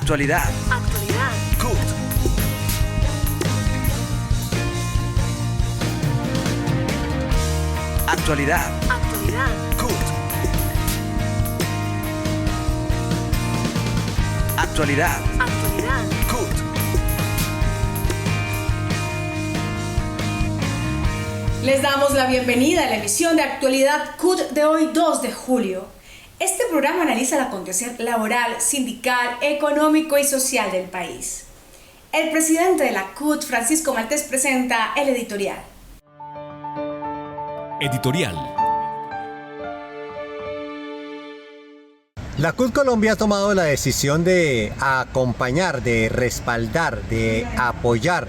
Actualidad. CUT. Actualidad. CUT. Actualidad. CUT. Les damos la bienvenida a la emisión de Actualidad CUT de hoy 2 de julio. Este programa analiza el acontecer laboral, sindical, económico y social del país. El presidente de la CUT, Francisco Maltés, presenta el editorial. Editorial. La CUT Colombia ha tomado la decisión de acompañar, de respaldar, de apoyar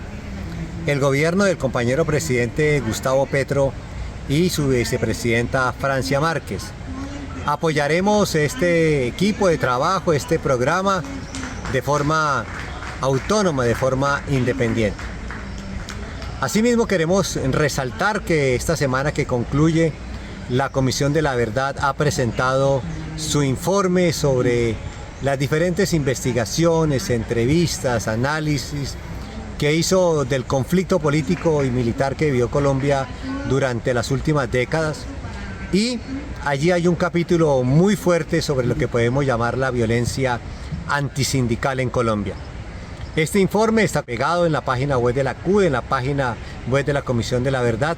el gobierno del compañero presidente Gustavo Petro y su vicepresidenta Francia Márquez. Apoyaremos este equipo de trabajo, este programa, de forma autónoma, de forma independiente. Asimismo, queremos resaltar que esta semana que concluye, la Comisión de la Verdad ha presentado su informe sobre las diferentes investigaciones, entrevistas, análisis que hizo del conflicto político y militar que vivió Colombia durante las últimas décadas. Y allí hay un capítulo muy fuerte sobre lo que podemos llamar la violencia antisindical en Colombia. Este informe está pegado en la página web de la CUT, en la página web de la Comisión de la Verdad,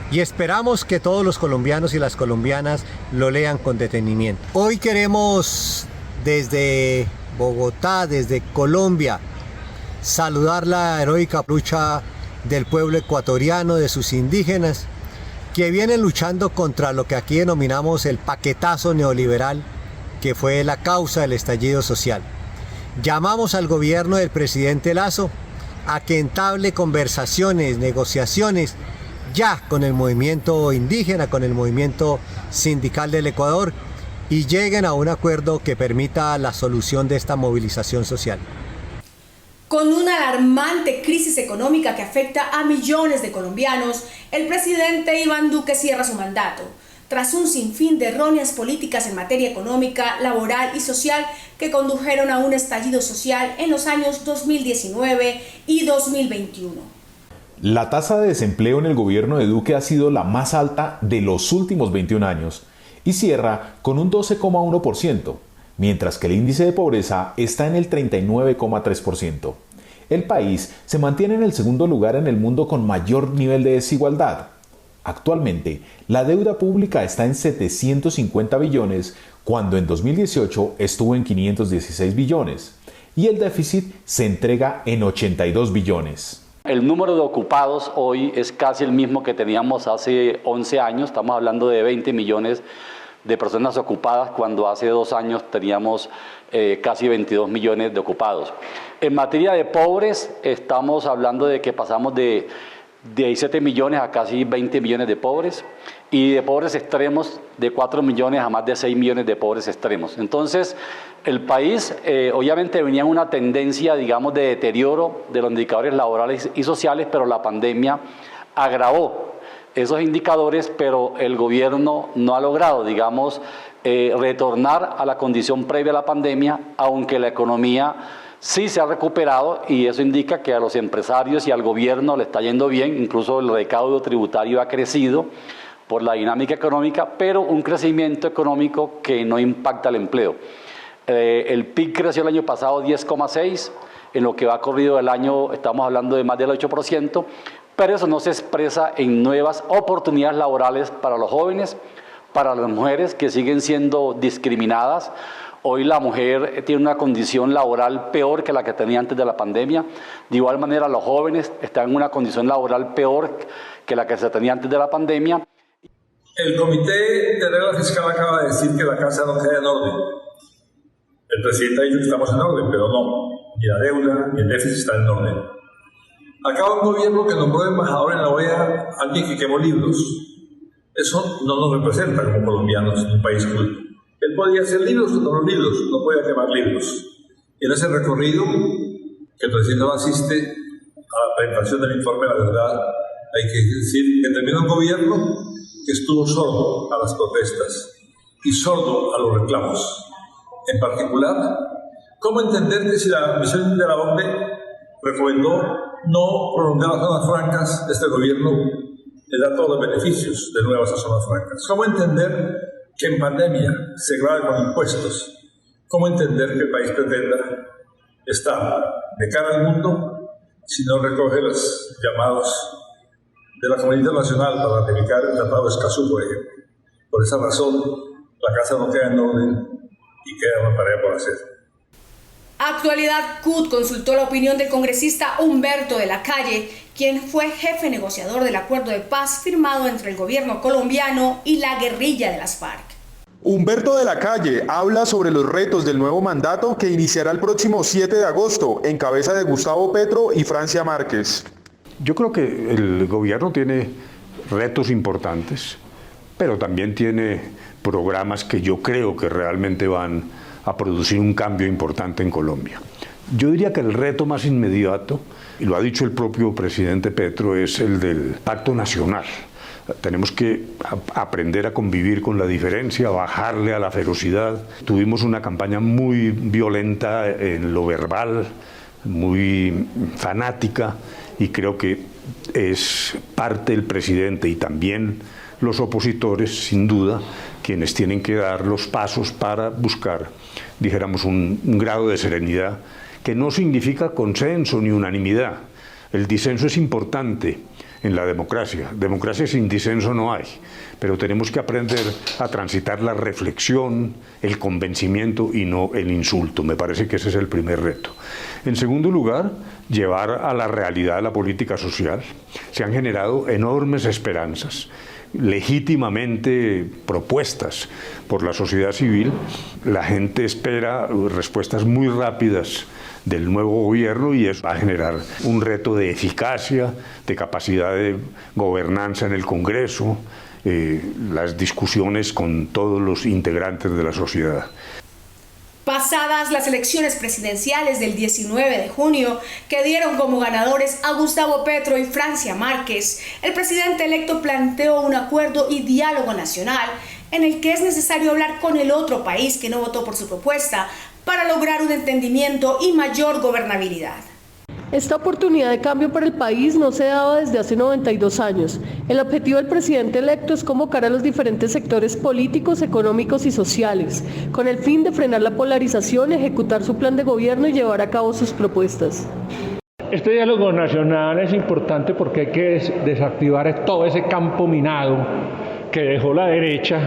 y esperamos que todos los colombianos y las colombianas lo lean con detenimiento. Hoy queremos desde Bogotá, desde Colombia, saludar la heroica lucha del pueblo ecuatoriano, de sus indígenas, que vienen luchando contra lo que aquí denominamos el paquetazo neoliberal, que fue la causa del estallido social. Llamamos al gobierno del presidente Lasso a que entable conversaciones, negociaciones ya con el movimiento indígena, con el movimiento sindical del Ecuador, y lleguen a un acuerdo que permita la solución de esta movilización social. Con una alarmante crisis económica que afecta a millones de colombianos, el presidente Iván Duque cierra su mandato, tras un sinfín de erróneas políticas en materia económica, laboral y social que condujeron a un estallido social en los años 2019 y 2021. La tasa de desempleo en el gobierno de Duque ha sido la más alta de los últimos 21 años y cierra con un 12,1%. Mientras que el índice de pobreza está en el 39,3%. El país se mantiene en el segundo lugar en el mundo con mayor nivel de desigualdad. Actualmente, la deuda pública está en 750 billones, cuando en 2018 estuvo en 516 billones, y el déficit se entrega en 82 billones. El número de ocupados hoy es casi el mismo que teníamos hace 11 años, estamos hablando de 20 millones de personas ocupadas, cuando hace 2 años teníamos casi 22 millones de ocupados. En materia de pobres, estamos hablando de que pasamos de 17 millones a casi 20 millones de pobres, y de pobres extremos de 4 millones a más de 6 millones de pobres extremos. Entonces, el país obviamente venía en una tendencia, digamos, de deterioro de los indicadores laborales y sociales, pero la pandemia agravó esos indicadores, pero el gobierno no ha logrado, digamos, retornar a la condición previa a la pandemia, aunque la economía sí se ha recuperado, y eso indica que a los empresarios y al gobierno le está yendo bien. Incluso el recaudo tributario ha crecido por la dinámica económica, pero un crecimiento económico que no impacta el empleo. El PIB creció el año pasado 10,6%, en lo que va corrido del año estamos hablando de más del 8%, pero eso no se expresa en nuevas oportunidades laborales para los jóvenes, para las mujeres que siguen siendo discriminadas. Hoy la mujer tiene una condición laboral peor que la que tenía antes de la pandemia. De igual manera, los jóvenes están en una condición laboral peor que la que se tenía antes de la pandemia. El Comité de Regla Fiscal acaba de decir que la casa no queda en orden. El presidente ha dicho que estamos en orden, pero no. Ni la deuda ni el déficit están en orden. Acaba un gobierno que nombró embajador en la OEA a alguien que quemó libros. Eso no nos representa como colombianos en un país culto. Él podía hacer libros, no los libros, no podía quemar libros. Y en ese recorrido, que el presidente no asiste a la presentación del informe, la verdad, hay que decir que terminó un gobierno que estuvo sordo a las protestas y sordo a los reclamos. En particular, ¿Cómo entender que si la misión de la OMP recomendó no prolongar las zonas francas, este gobierno le da todos los beneficios de nuevo a esas zonas francas? ¿Cómo entender que en pandemia se grave con impuestos? ¿Cómo entender que el país pretenda estar de cara al mundo si no recoge los llamados de la comunidad internacional para ratificar el Tratado de Escazú, por ejemplo? Por esa razón, la casa no queda en orden y queda una tarea por hacer. Actualidad CUT consultó la opinión del congresista Humberto de la Calle, quien fue jefe negociador del acuerdo de paz firmado entre el gobierno colombiano y la guerrilla de las FARC. Humberto de la Calle habla sobre los retos del nuevo mandato que iniciará el próximo 7 de agosto en cabeza de Gustavo Petro y Francia Márquez. Yo creo que el gobierno tiene retos importantes, pero también tiene programas que yo creo que realmente van a producir un cambio importante en Colombia. Yo diría que el reto más inmediato, y lo ha dicho el propio presidente Petro, es el del pacto nacional. Tenemos que aprender a convivir con la diferencia, bajarle a la ferocidad. Tuvimos una campaña muy violenta en lo verbal, muy fanática, y creo que es parte del presidente y también los opositores, sin duda, quienes tienen que dar los pasos para buscar, dijéramos, un grado de serenidad que no significa consenso ni unanimidad. El disenso es importante en la democracia. Democracia sin disenso no hay, pero tenemos que aprender a transitar la reflexión, el convencimiento y no el insulto. Me parece que ese es el primer reto. En segundo lugar, llevar a la realidad la política social. Se han generado enormes esperanzas, legítimamente propuestas por la sociedad civil. La gente espera respuestas muy rápidas del nuevo gobierno y eso va a generar un reto de eficacia, de capacidad de gobernanza en el Congreso, las discusiones con todos los integrantes de la sociedad. Pasadas las elecciones presidenciales del 19 de junio, que dieron como ganadores a Gustavo Petro y Francia Márquez, el presidente electo planteó un acuerdo y diálogo nacional en el que es necesario hablar con el otro país que no votó por su propuesta para lograr un entendimiento y mayor gobernabilidad. Esta oportunidad de cambio para el país no se daba desde hace 92 años. El objetivo del presidente electo es convocar a los diferentes sectores políticos, económicos y sociales, con el fin de frenar la polarización, ejecutar su plan de gobierno y llevar a cabo sus propuestas. Este diálogo nacional es importante porque hay que desactivar todo ese campo minado que dejó la derecha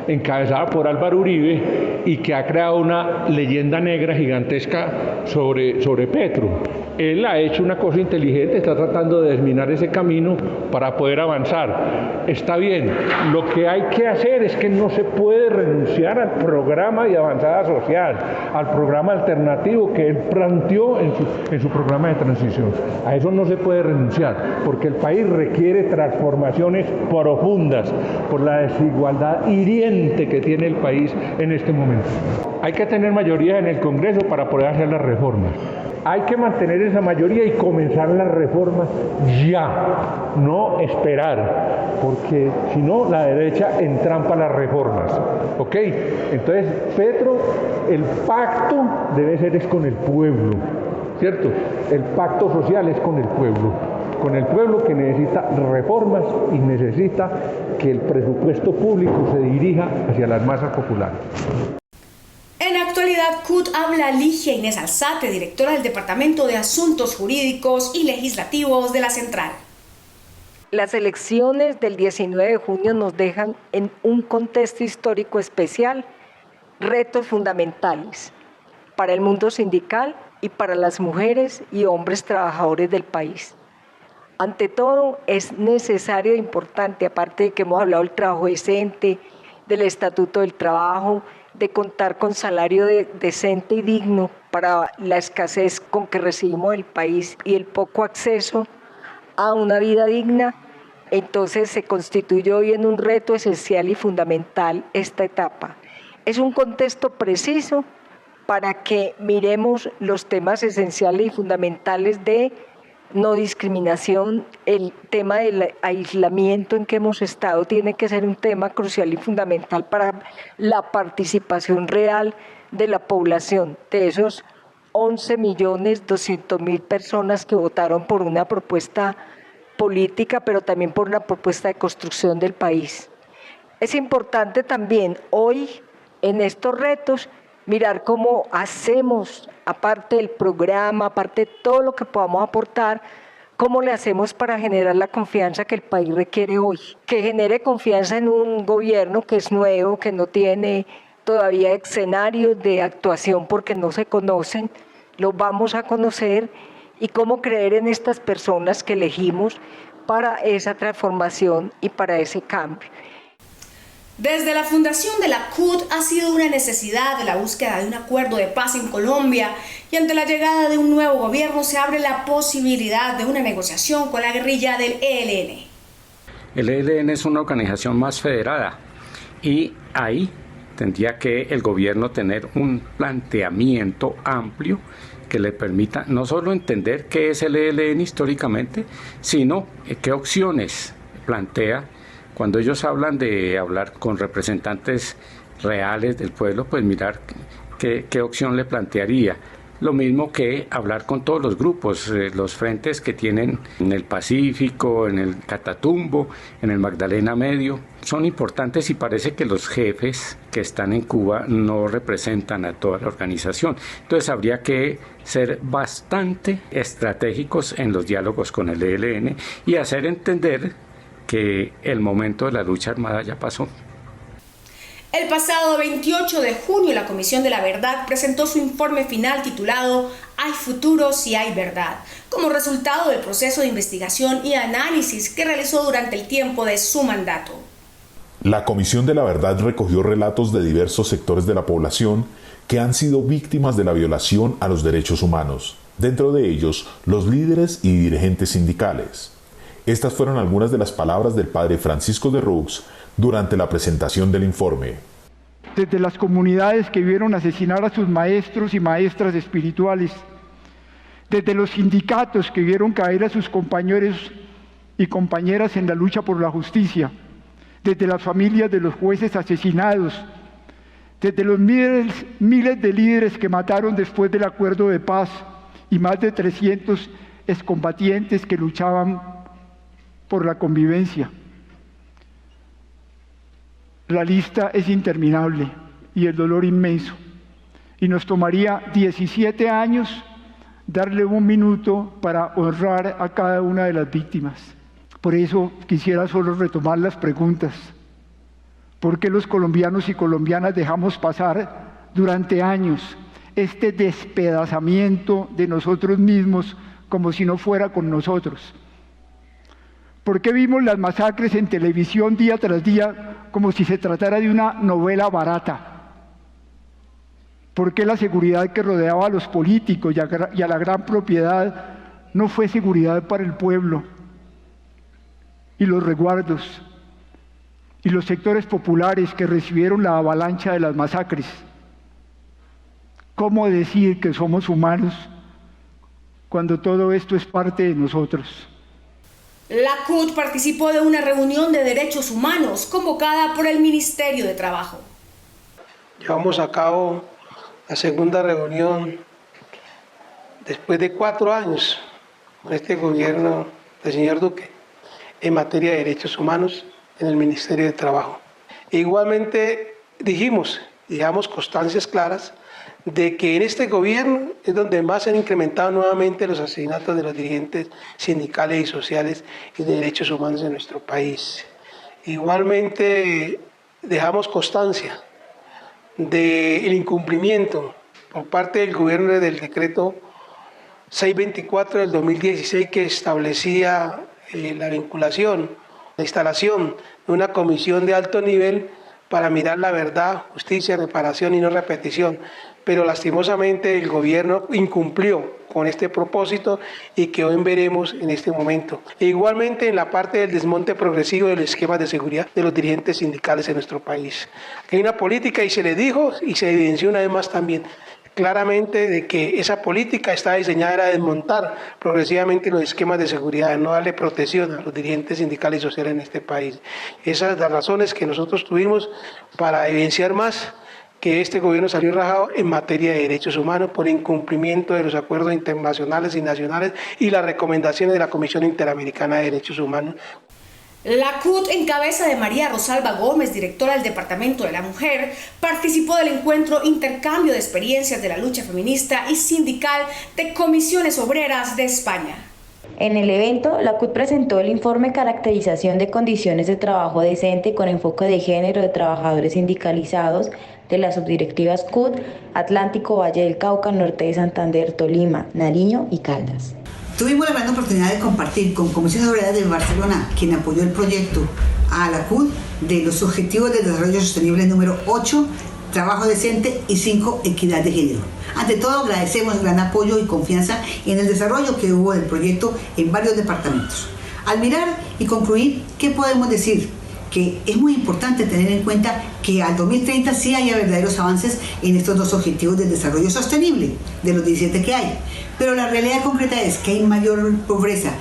encabezada por Álvaro Uribe y que ha creado una leyenda negra gigantesca sobre Petro. Él ha hecho una cosa inteligente, está tratando de desminar ese camino para poder avanzar. Está bien, lo que hay que hacer es que no se puede renunciar al programa de avanzada social, al programa alternativo que él planteó en su programa de transición. A eso no se puede renunciar, porque el país requiere transformaciones profundas por la desigualdad hiriente que tiene el país en este momento. Hay que tener mayoría en el Congreso para poder hacer las reformas. Hay que mantener esa mayoría y comenzar las reformas ya, no esperar, porque si no la derecha entrampa las reformas, ¿ok? Entonces, Petro, el pacto debe ser con el pueblo, ¿cierto? El pacto social es con el pueblo que necesita reformas y necesita que el presupuesto público se dirija hacia las masas populares. En actualidad, CUT habla Ligia Inés Alzate, directora del Departamento de Asuntos Jurídicos y Legislativos de la Central. Las elecciones del 19 de junio nos dejan en un contexto histórico especial retos fundamentales para el mundo sindical y para las mujeres y hombres trabajadores del país. Ante todo, es necesario e importante, aparte de que hemos hablado del trabajo decente, del Estatuto del Trabajo, de contar con salario decente y digno para la escasez con que recibimos el país y el poco acceso a una vida digna, entonces se constituye hoy en un reto esencial y fundamental esta etapa. Es un contexto preciso para que miremos los temas esenciales y fundamentales de no discriminación. El tema del aislamiento en que hemos estado tiene que ser un tema crucial y fundamental para la participación real de la población, de esos 11.200.000 personas que votaron por una propuesta política, pero también por una propuesta de construcción del país. Es importante también hoy, en estos retos, mirar cómo hacemos, aparte del programa, aparte de todo lo que podamos aportar, cómo le hacemos para generar la confianza que el país requiere hoy. Que genere confianza en un gobierno que es nuevo, que no tiene todavía escenarios de actuación porque no se conocen, los vamos a conocer, y cómo creer en estas personas que elegimos para esa transformación y para ese cambio. Desde la fundación de la CUT ha sido una necesidad de la búsqueda de un acuerdo de paz en Colombia, y ante la llegada de un nuevo gobierno se abre la posibilidad de una negociación con la guerrilla del ELN. El ELN es una organización más federada y ahí tendría que el gobierno tener un planteamiento amplio que le permita no solo entender qué es el ELN históricamente, sino qué opciones plantea. Cuando ellos hablan de hablar con representantes reales del pueblo, pues mirar qué opción le plantearía. Lo mismo que hablar con todos los grupos, los frentes que tienen en el Pacífico, en el Catatumbo, en el Magdalena Medio. Son importantes y parece que los jefes que están en Cuba no representan a toda la organización. Entonces habría que ser bastante estratégicos en los diálogos con el ELN y hacer entender que el momento de la lucha armada ya pasó. El pasado 28 de junio, la Comisión de la Verdad presentó su informe final titulado «Hay futuro si hay verdad», como resultado del proceso de investigación y análisis que realizó durante el tiempo de su mandato. La Comisión de la Verdad recogió relatos de diversos sectores de la población que han sido víctimas de la violación a los derechos humanos, dentro de ellos los líderes y dirigentes sindicales. Estas fueron algunas de las palabras del padre Francisco de Roux durante la presentación del informe. Desde las comunidades que vieron asesinar a sus maestros y maestras espirituales, desde los sindicatos que vieron caer a sus compañeros y compañeras en la lucha por la justicia, desde las familias de los jueces asesinados, desde los miles de líderes que mataron después del acuerdo de paz y más de 300 excombatientes que luchaban por la convivencia. La lista es interminable y el dolor inmenso, y nos tomaría 17 años darle un minuto para honrar a cada una de las víctimas. Por eso quisiera solo retomar las preguntas. ¿Por qué los colombianos y colombianas dejamos pasar durante años este despedazamiento de nosotros mismos como si no fuera con nosotros? ¿Por qué vimos las masacres en televisión día tras día como si se tratara de una novela barata? ¿Por qué la seguridad que rodeaba a los políticos y a la gran propiedad no fue seguridad para el pueblo? Y los resguardos y los sectores populares que recibieron la avalancha de las masacres. ¿Cómo decir que somos humanos cuando todo esto es parte de nosotros? La CUT participó de una reunión de derechos humanos convocada por el Ministerio de Trabajo. Llevamos a cabo la segunda reunión después de 4 años con este gobierno del señor Duque en materia de derechos humanos en el Ministerio de Trabajo. E igualmente dejamos constancias claras de que en este gobierno es donde más se han incrementado nuevamente los asesinatos de los dirigentes sindicales y sociales y de derechos humanos en nuestro país. Igualmente dejamos constancia del incumplimiento por parte del gobierno del decreto 624 del 2016 que establecía la vinculación, la instalación de una comisión de alto nivel para mirar la verdad, justicia, reparación y no repetición. Pero lastimosamente el gobierno incumplió con este propósito y que hoy veremos en este momento. E igualmente en la parte del desmonte progresivo de los esquemas de seguridad de los dirigentes sindicales en nuestro país. Hay una política y se le dijo y se evidenció una vez más también claramente de que esa política está diseñada a desmontar progresivamente los esquemas de seguridad, no darle protección a los dirigentes sindicales y sociales en este país. Esas son las razones que nosotros tuvimos para evidenciar más que este gobierno salió rajado en materia de derechos humanos por incumplimiento de los acuerdos internacionales y nacionales y las recomendaciones de la Comisión Interamericana de Derechos Humanos. La CUT, en cabeza de María Rosalba Gómez, directora del Departamento de la Mujer, participó del encuentro Intercambio de Experiencias de la Lucha Feminista y Sindical de Comisiones Obreras de España. En el evento, la CUT presentó el informe Caracterización de condiciones de trabajo decente con enfoque de género de trabajadores sindicalizados de las subdirectivas CUT, Atlántico, Valle del Cauca, Norte de Santander, Tolima, Nariño y Caldas. Tuvimos la gran oportunidad de compartir con Comisiones Obreras de Barcelona, quien apoyó el proyecto a la CUT de los Objetivos de Desarrollo Sostenible número 8, Trabajo Decente y 5, Equidad de Género. Ante todo, agradecemos el gran apoyo y confianza en el desarrollo que hubo del proyecto en varios departamentos. Al mirar y concluir, ¿qué podemos decir? Que es muy importante tener en cuenta que al 2030 sí haya verdaderos avances en estos dos objetivos del desarrollo sostenible, de los 17 que hay. Pero la realidad concreta es que hay mayor pobreza,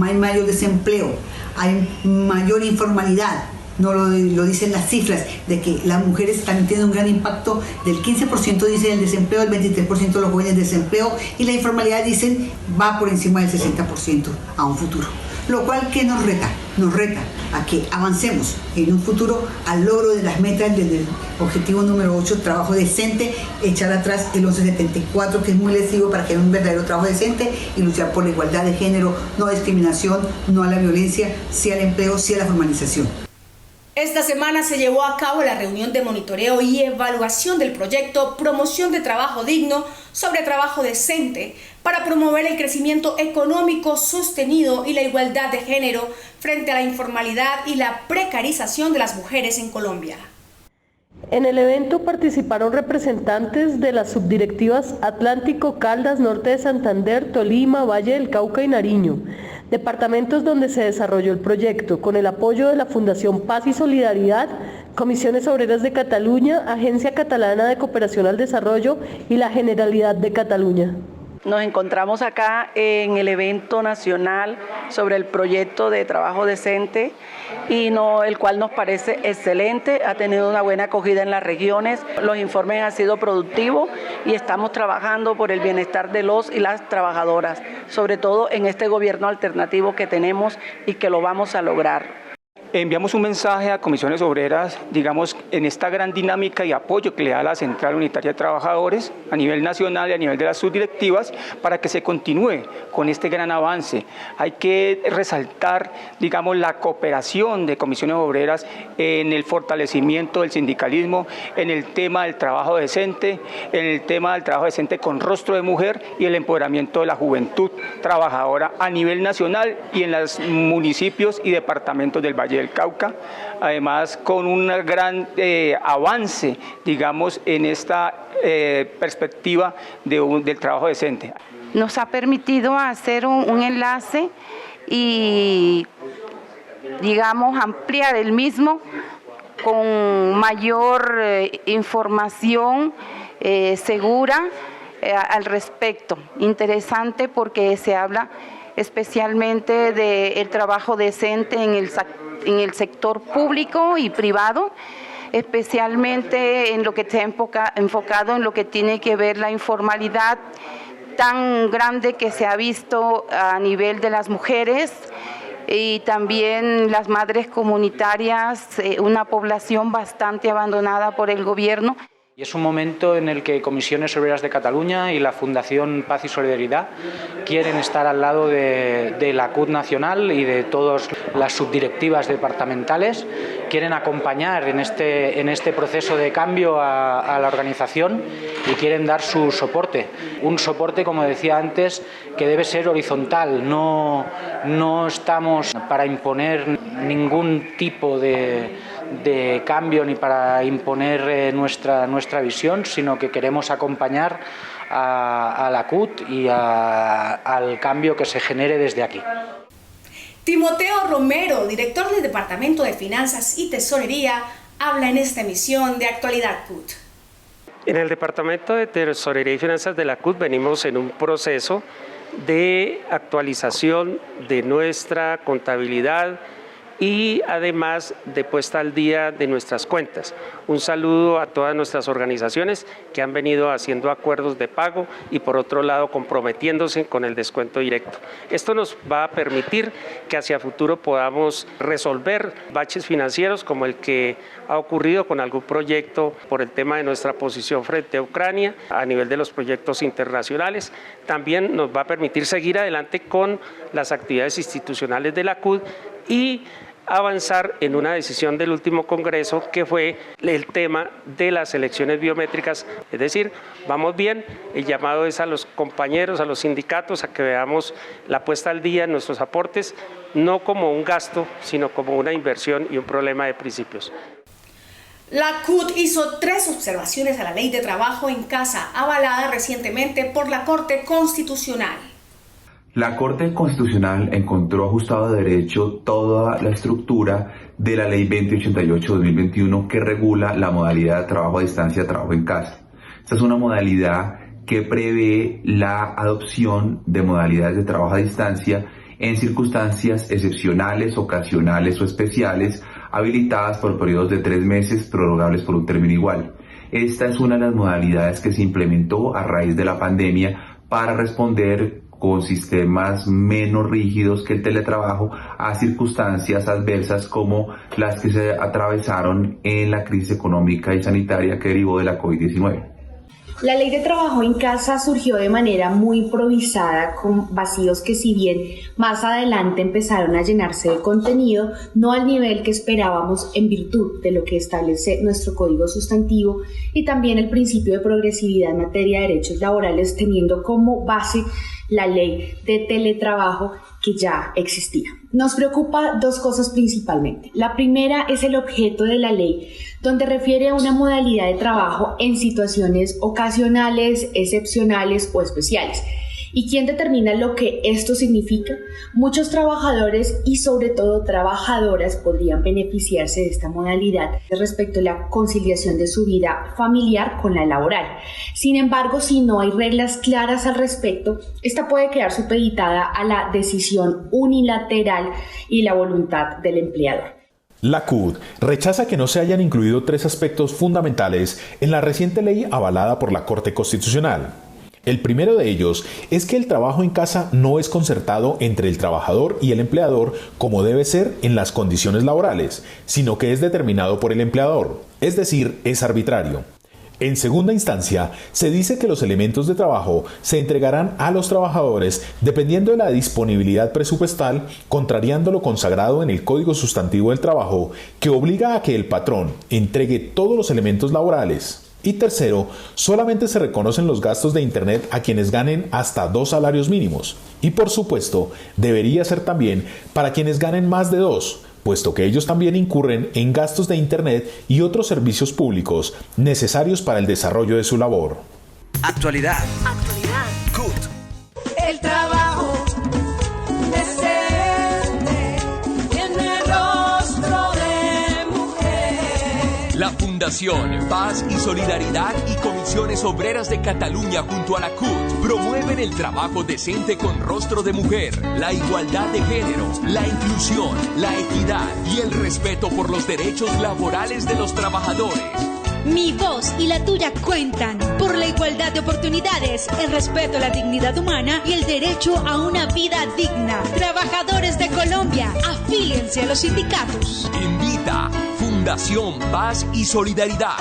hay mayor desempleo, hay mayor informalidad. No lo dicen las cifras de que las mujeres también tienen un gran impacto, del 15% dice el desempleo, el 23% de los jóvenes desempleo, y la informalidad dicen va por encima del 60% a un futuro. Lo cual que nos reta a que avancemos en un futuro al logro de las metas del objetivo número 8, trabajo decente, echar atrás el 1174, que es muy lesivo para que haya un verdadero trabajo decente, y luchar por la igualdad de género, no discriminación, no a la violencia, sí al empleo, sí a la formalización. Esta semana se llevó a cabo la reunión de monitoreo y evaluación del proyecto Promoción de Trabajo Digno sobre Trabajo Decente para promover el crecimiento económico sostenido y la igualdad de género frente a la informalidad y la precarización de las mujeres en Colombia. En el evento participaron representantes de las subdirectivas Atlántico, Caldas, Norte de Santander, Tolima, Valle del Cauca y Nariño, departamentos donde se desarrolló el proyecto, con el apoyo de la Fundación Paz y Solidaridad, Comisiones Obreras de Cataluña, Agencia Catalana de Cooperación al Desarrollo y la Generalidad de Cataluña. Nos encontramos acá en el evento nacional sobre el proyecto de trabajo decente el cual nos parece excelente, ha tenido una buena acogida en las regiones, los informes han sido productivos y estamos trabajando por el bienestar de los y las trabajadoras, sobre todo en este gobierno alternativo que tenemos y que lo vamos a lograr. Enviamos un mensaje a Comisiones Obreras, digamos, en esta gran dinámica y apoyo que le da la Central Unitaria de Trabajadores a nivel nacional y a nivel de las subdirectivas para que se continúe con este gran avance. Hay que resaltar, digamos, la cooperación de Comisiones Obreras en el fortalecimiento del sindicalismo, en el tema del trabajo decente, en el tema del trabajo decente con rostro de mujer y el empoderamiento de la juventud trabajadora a nivel nacional y en los municipios y departamentos del Valle del Cauca, además con un gran avance, digamos, en esta perspectiva del trabajo decente. Nos ha permitido hacer un enlace y, digamos, ampliar el mismo con mayor información segura al respecto. Interesante porque se habla especialmente del trabajo decente en el sector público y privado, especialmente en lo que se ha enfocado en lo que tiene que ver la informalidad tan grande que se ha visto a nivel de las mujeres y también las madres comunitarias, una población bastante abandonada por el gobierno. Y es un momento en el que Comisiones Obreras de Cataluña y la Fundación Paz y Solidaridad quieren estar al lado de la CUT nacional y de todas las subdirectivas departamentales, quieren acompañar en este proceso de cambio a la organización y quieren dar su soporte. Un soporte, como decía antes, que debe ser horizontal, no estamos para imponer ningún tipo de cambio ni para imponer nuestra visión, sino que queremos acompañar a la CUT y al cambio que se genere desde aquí. Timoteo Romero, director del Departamento de Finanzas y Tesorería, habla en esta emisión de Actualidad CUT. En el Departamento de Tesorería y Finanzas de la CUT venimos en un proceso de actualización de nuestra contabilidad y además de puesta al día de nuestras cuentas. Un saludo a todas nuestras organizaciones que han venido haciendo acuerdos de pago y por otro lado comprometiéndose con el descuento directo. Esto nos va a permitir que hacia futuro podamos resolver baches financieros como el que ha ocurrido con algún proyecto por el tema de nuestra posición frente a Ucrania a nivel de los proyectos internacionales. También nos va a permitir seguir adelante con las actividades institucionales de la CUT y avanzar en una decisión del último Congreso que fue el tema de las elecciones biométricas. Es decir, vamos bien, el llamado es a los compañeros, a los sindicatos, a que veamos la puesta al día en nuestros aportes, no como un gasto, sino como una inversión y un problema de principios. La CUT hizo 3 observaciones a la Ley de Trabajo en Casa, avalada recientemente por la Corte Constitucional. La Corte Constitucional encontró ajustado a derecho toda la estructura de la Ley 2088-2021 que regula la modalidad de trabajo a distancia, trabajo en casa. Esta es una modalidad que prevé la adopción de modalidades de trabajo a distancia en circunstancias excepcionales, ocasionales o especiales, habilitadas por periodos de 3 meses, prorrogables por un término igual. Esta es una de las modalidades que se implementó a raíz de la pandemia para responder con sistemas menos rígidos que el teletrabajo a circunstancias adversas como las que se atravesaron en la crisis económica y sanitaria que derivó de la COVID-19. La ley de trabajo en casa surgió de manera muy improvisada, con vacíos que, si bien más adelante empezaron a llenarse de contenido, no al nivel que esperábamos en virtud de lo que establece nuestro Código Sustantivo y también el principio de progresividad en materia de derechos laborales, teniendo como base la ley de teletrabajo que ya existía. Nos preocupa 2 cosas principalmente. La primera es el objeto de la ley, donde refiere a una modalidad de trabajo en situaciones ocasionales, excepcionales o especiales. ¿Y quién determina lo que esto significa? Muchos trabajadores y sobre todo trabajadoras podrían beneficiarse de esta modalidad respecto a la conciliación de su vida familiar con la laboral. Sin embargo, si no hay reglas claras al respecto, esta puede quedar supeditada a la decisión unilateral y la voluntad del empleador. La CUT rechaza que no se hayan incluido 3 aspectos fundamentales en la reciente ley avalada por la Corte Constitucional. El primero de ellos es que el trabajo en casa no es concertado entre el trabajador y el empleador como debe ser en las condiciones laborales, sino que es determinado por el empleador, es decir, es arbitrario. En segunda instancia, se dice que los elementos de trabajo se entregarán a los trabajadores dependiendo de la disponibilidad presupuestal, contrariando lo consagrado en el Código Sustantivo del Trabajo, que obliga a que el patrón entregue todos los elementos laborales. Y tercero, solamente se reconocen los gastos de Internet a quienes ganen hasta 2 salarios mínimos. Y por supuesto, debería ser también para quienes ganen más de 2, puesto que ellos también incurren en gastos de Internet y otros servicios públicos necesarios para el desarrollo de su labor. Actualidad. CUT. El trabajo decente tiene rostro de mujer. La Fundación Paz y Solidaridad y Comisiones Obreras de Cataluña junto a la CUT promueven el trabajo decente con rostro de mujer, la igualdad de género, la inclusión, la equidad y el respeto por los derechos laborales de los trabajadores. Mi voz y la tuya cuentan por la igualdad de oportunidades, el respeto a la dignidad humana y el derecho a una vida digna. Trabajadores de Colombia, afíliense a los sindicatos. Invita Fundación Paz y Solidaridad,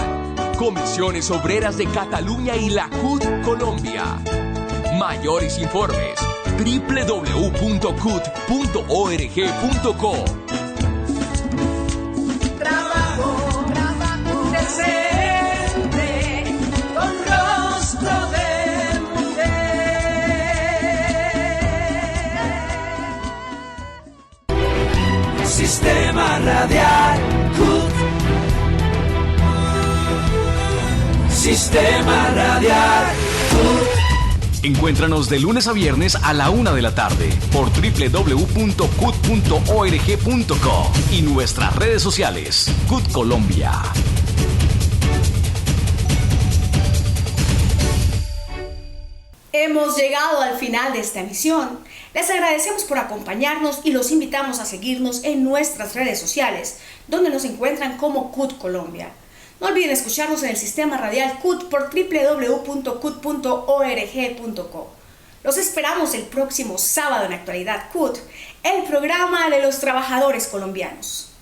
Comisiones Obreras de Cataluña y la CUT Colombia. Mayores informes www.cut.org.co. Trabajo decente con rostro de mujer. Sistema Radial CUT. Sistema Radial CUT. Encuéntranos de lunes a viernes a la 1 de la tarde por www.cut.org.co y nuestras redes sociales. CUT Colombia. Hemos llegado al final de esta emisión. Les agradecemos por acompañarnos y los invitamos a seguirnos en nuestras redes sociales, donde nos encuentran como CUT Colombia. No olviden escucharnos en el sistema radial CUT por www.cut.org.co. Los esperamos el próximo sábado en Actualidad CUT, el programa de los trabajadores colombianos.